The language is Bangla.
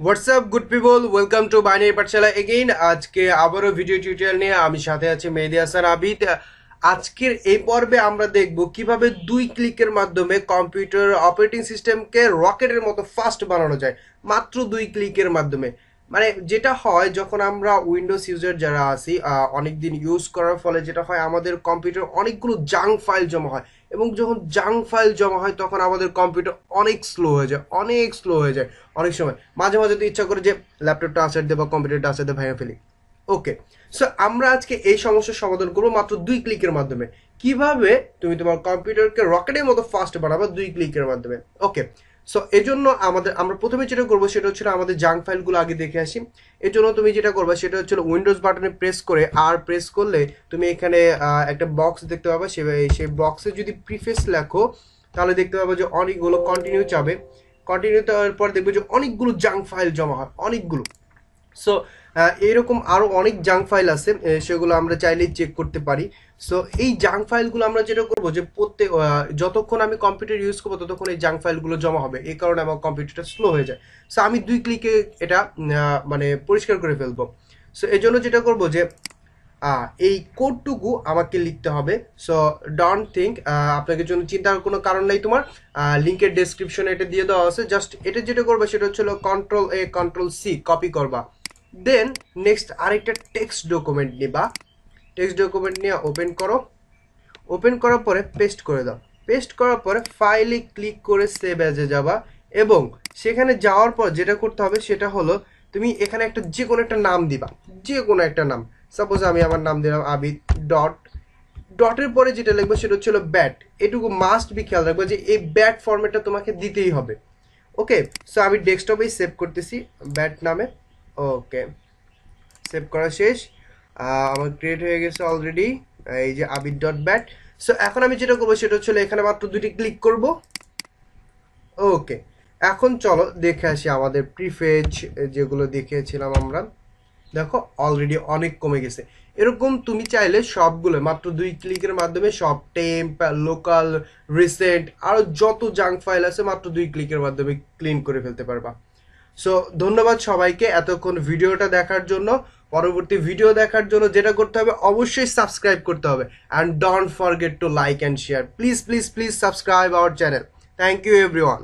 WhatsApp good people, welcome to binary Pathsala again. আজকে আবারও ভিডিও টিউটোরিয়াল নিয়ে আমি সাথে আছি মেহেদী হাসান আবিদ। আজকের এই পর্বে আমরা দেখব কিভাবে 2 ক্লিকের মাধ্যমে কম্পিউটার অপারেটিং সিস্টেমকে রকেটের মতো ফাস্ট বানানো যায় মাত্র 2 ক্লিকের মাধ্যমে। মানে যেটা হয় যখন আমরা উইন্ডোজ ইউজার যারা আছি অনেকদিন ইউজ করার ফলে যেটা হয় আমাদের কম্পিউটার অনেকগুলো জাঙ্ক ফাইল জমা হয়, এবং যখন জাঙ্ক ফাইল জমা হয় তখন আমাদের কম্পিউটার অনেক স্লো হয়ে যায়, অনেক স্লো হয়ে যায়। অনেক সময় মাঝে মাঝে তো ইচ্ছা করে যে ল্যাপটপটা আসার দিয়ে বা কম্পিউটারটা আসার দিয়ে ভেঙে ফেলি। ওকে, সো আমরা আজকে এই সমস্যার সমাধান করবো মাত্র 2 ক্লিকের মাধ্যমে। কিভাবে তুমি তোমার কম্পিউটারকে রকেটের মতো ফাস্ট বানাবে 2 ক্লিকের মাধ্যমে। ওকে, সো এই জন্য আমরা প্রথমে যেটা করবো সেটা হচ্ছে আমাদের জাঙ্ক ফাইলগুলো আগে দেখে আসি। এর জন্য তুমি যেটা করবে সেটা হচ্ছে উইন্ডোজ বাটনে প্রেস করে আর প্রেস করলে তুমি এখানে একটা বক্স দেখতে পাবে। সেই বক্সে যদি প্রিফেস লেখো তাহলে দেখতে পাবে যে অনেকগুলো কন্টিনিউ চাবে। কন্টিনিউ দেওয়ার পর দেখবে যে অনেকগুলো জাঙ্ক ফাইল জমা হয়, অনেকগুলো। সো এইরকম আরও অনেক জাঙ্ক ফাইল আছে, সেগুলো আমরা চাইলেই চেক করতে পারি। সো এই জাঙ্ক ফাইলগুলো আমরা যেটা করবো যে যতক্ষণ আমি কম্পিউটার ইউজ করবো ততক্ষণ এই জাঙ্ক ফাইলগুলো জমা হবে, এই কারণে আমার কম্পিউটারটা স্লো হয়ে যায়। সো আমি 2 ক্লিকে এটা মানে পরিষ্কার করে ফেলবো। সো এই জন্য যেটা করবো যে এই কোডটুকু আমাকে লিখতে হবে। সো ডোন্ট থিঙ্ক, আপনাকে জন্য চিন্তার কোনো কারণ নেই। তোমার লিঙ্কের ডেসক্রিপশনে এটা দিয়ে দেওয়া আছে। জাস্ট এটা যেটা করবে সেটা হচ্ছে Ctrl+A Ctrl+C কপি করবা। দেন নেক্সট আরেকটা টেক্সট ডকুমেন্ট নিবা। টেক্সট ডকুমেন্ট নিয়ে ওপেন করো। ওপেন করার পরে পেস্ট করে দাও। পেস্ট করার পরে ফাইলে ক্লিক করে সেভ অ্যাজে যাবা, এবং সেখানে যাওয়ার পর যেটা করতে হবে সেটা হলো তুমি এখানে যে কোনো একটা নাম দিবা, যে কোনো একটা নাম। সাপোজ আমি আমার নাম দিলাম আবিদ। ডটের পরে যেটা লিখবো সেটা হচ্ছে ব্যাট। এটুকু মাস্ট বি খেয়াল রাখবো যে এই ব্যাট ফরম্যাটটা তোমাকে দিতেই হবে। ওকে, সো আমি ডেস্কটপেই সেভ করতেছি ব্যাট নামে। ওকে, সেভ করা শেষ। আমার ক্রিয়েট হয়ে গেছে অলরেডি, এই যে abid.bat। সো এখন আমি যেটা করবো সেটা হচ্ছে এখানে মাত্র 2টি ক্লিক করব। ওকে, এখন চলো দেখে আসি আমাদের প্রিফেজ যেগুলো দেখিয়েছিলাম আমরা। দেখো অলরেডি অনেক কমে গেছে। এরকম তুমি চাইলে সবগুলো মাত্র 2 ক্লিকের মাধ্যমে সব টেম্প, লোকাল, রিসেন্ট আরও যত জাঙ্ক ফাইল আছে মাত্র 2 ক্লিকের মাধ্যমে ক্লিন করে ফেলতে পারবা। সো ধন্যবাদ সবাইকে এতক্ষণ ভিডিওটা দেখার জন্য। পরবর্তী ভিডিও দেখার জন্য যেটা করতে হবে অবশ্যই সাবস্ক্রাইব করতে হবে, and don't forget to like and share. Please please please subscribe our channel. Thank you everyone.